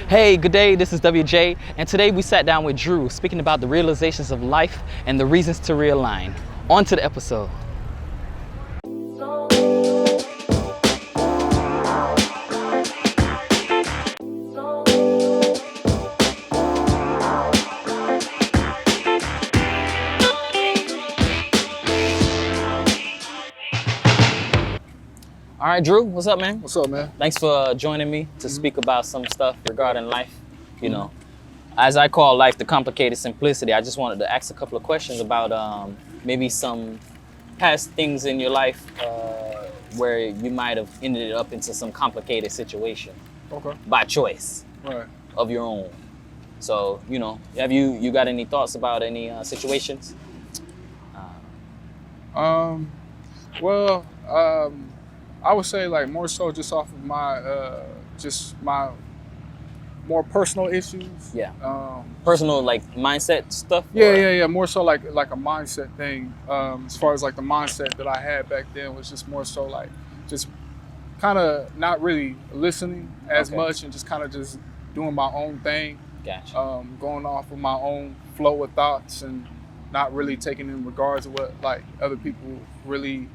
Hey, good day, this is WJ, and today we sat down with Drew speaking about the realizations of life and the reasons to realign. On to the episode. All right, Drew, what's up, man? What's up, man? Thanks for joining me to speak about some stuff regarding life. You know, as I call life the complicated simplicity, I just wanted to ask a couple of questions about maybe some past things in your life where you might have ended up into some complicated situation by choice of your own. So, you know, have you got any thoughts about any situations? I would say like more so just off of my more personal issues. Yeah. Personal like mindset stuff. Yeah. More so like a mindset thing. As far as like the mindset that I had back then was just more so like just kind of not really listening as much and just kind of just doing my own thing. Gotcha. Going off of my own flow of thoughts and not really taking in regards to what like other people really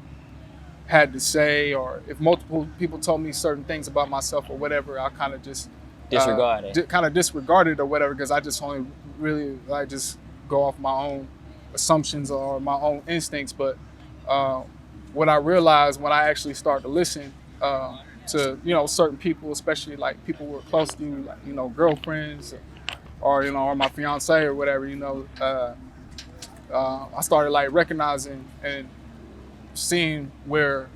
had to say, or if multiple people told me certain things about myself or whatever, I kind of just disregard it. Kind of disregard it or whatever, because I just only really like just go off my own assumptions or my own instincts. But what I realized when I actually start to listen to certain people, especially like people who are close to you, like girlfriends or or my fiance or whatever, I started like recognizing and seeing where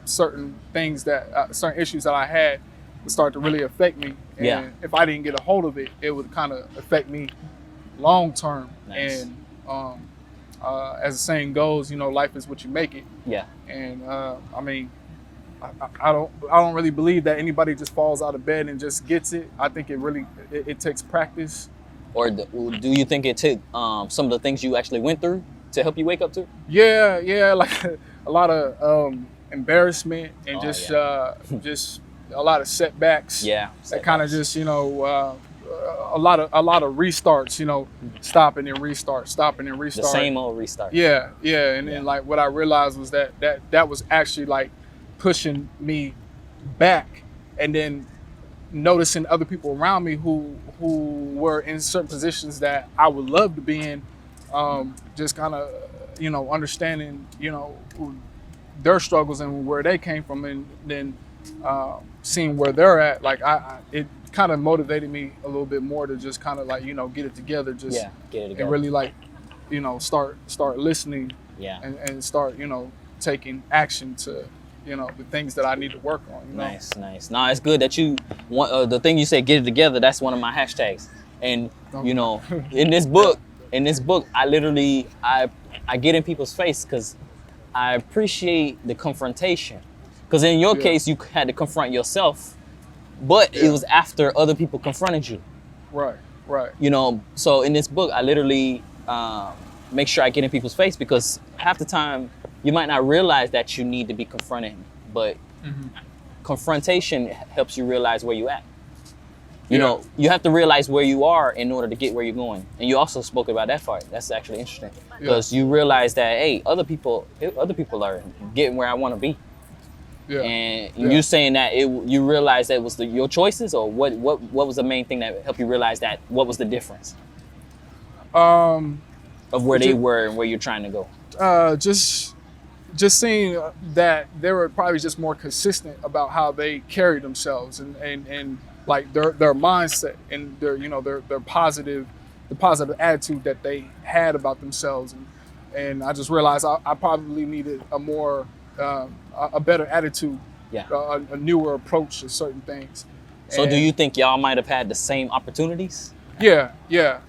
certain things that certain issues that I had would start to really affect me, and if I didn't get a hold of it, it would kind of affect me long term. Nice. And as the saying goes, life is what you make it. Yeah. And I mean, I don't really believe that anybody just falls out of bed and just gets it. I think it takes practice. Or do you think it took some of the things you actually went through to help you wake up to? Yeah, like a lot of embarrassment and just a lot of setbacks. Yeah, that kind of just a lot of restarts. Stopping and restart. The same old restart. Yeah, and then like what I realized was that was actually like pushing me back, and then noticing other people around me who were in certain positions that I would love to be in. Just kind of, understanding, their struggles and where they came from, and then seeing where they're at. Like it kind of motivated me a little bit more to just kind of like, get it together, get it together, and really like, start listening, and start, taking action to, the things that I need to work on. Nice. No, it's good that you want the thing you said, get it together. That's one of my hashtags, and in this book. In this book, I literally, I get in people's face because I appreciate the confrontation. Because in your case, you had to confront yourself, but it was after other people confronted you. Right. So in this book, I literally make sure I get in people's face, because half the time you might not realize that you need to be confronted, but confrontation helps you realize where you're at. You have to realize where you are in order to get where you're going. And you also spoke about that part. That's actually interesting, because you realize that, hey, other people are getting where I want to be. Yeah. And you saying that you realized that it was your choices, or what was the main thing that helped you realize that? What was the difference of where they were and where you're trying to go? Just seeing that they were probably just more consistent about how they carry themselves and like their mindset and their positive attitude that they had about themselves, and I just realized I probably needed a better attitude, a newer approach to certain things. So do you think y'all might have had the same opportunities? Yeah.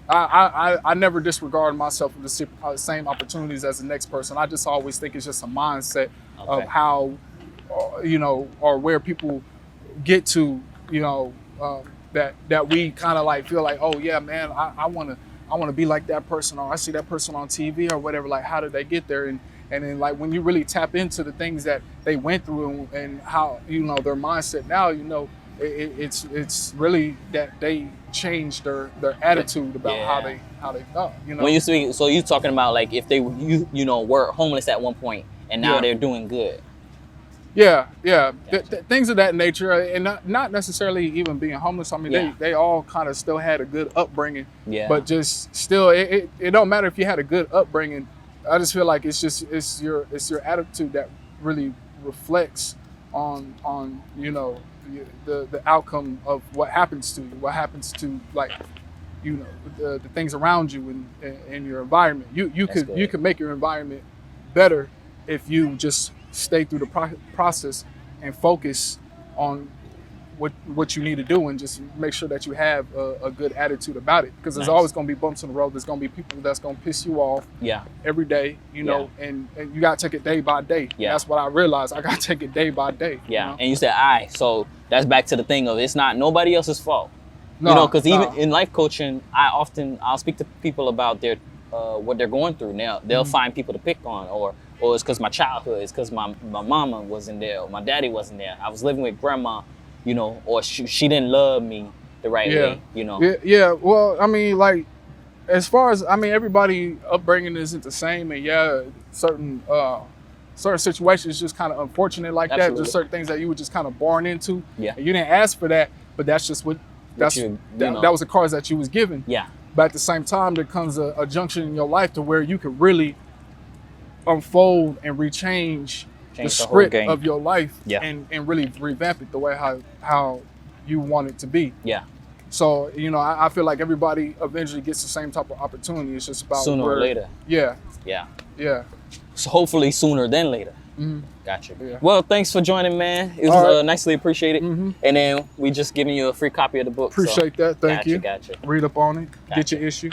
I never disregard myself for the same opportunities as the next person. I just always think it's just a mindset of how, or where people get to, that we kind of like feel like, oh yeah, man, I want to be like that person, or I see that person on TV or whatever. Like, how did they get there? And then like when you really tap into the things that they went through and how their mindset now, it's really that they changed their attitude about how they thought. You know, when you speak, so you talking about like if they were homeless at one point and now they're doing good. Yeah. Gotcha. Things of that nature, and not necessarily even being homeless. I mean, they all kind of still had a good upbringing. Yeah. But just still, it don't matter if you had a good upbringing. I just feel like it's your attitude that really reflects on the outcome of what happens to you, what happens to like the things around you and your environment. You could make your environment better if you just stay through the process and focus on what you need to do and just make sure that you have a good attitude about it, because there's always going to be bumps in the road. There's going to be people that's going to piss you off every day, and you got to take it day by day. That's what I realized. I got to take it day by day. And you said so that's back to the thing of it's not nobody else's fault. Because even in life coaching, I'll speak to people about their what they're going through. Now they'll find people to pick on, or it's because my childhood, it's because my mama wasn't there, or my daddy wasn't there. I was living with grandma, or she didn't love me the right way, Yeah. Well, I mean, like, as far as, everybody upbringing isn't the same, and certain situations just kind of unfortunate like that. There's certain things that you were just kind of born into. Yeah. And you didn't ask for that, but that's just that was the cards that you was given. Yeah. But at the same time, there comes a junction in your life to where you could really unfold and rechange the script of your life and really revamp it the way how you want it to be. Yeah. So, I feel like everybody eventually gets the same type of opportunity. It's just about sooner or later. Yeah. So hopefully sooner than later. Mm-hmm. Gotcha. Yeah. Well, thanks for joining, man. It was nicely appreciated. Mm-hmm. And then we just giving you a free copy of the book. Appreciate that. Thank you. Gotcha. Read up on it. Get your issue.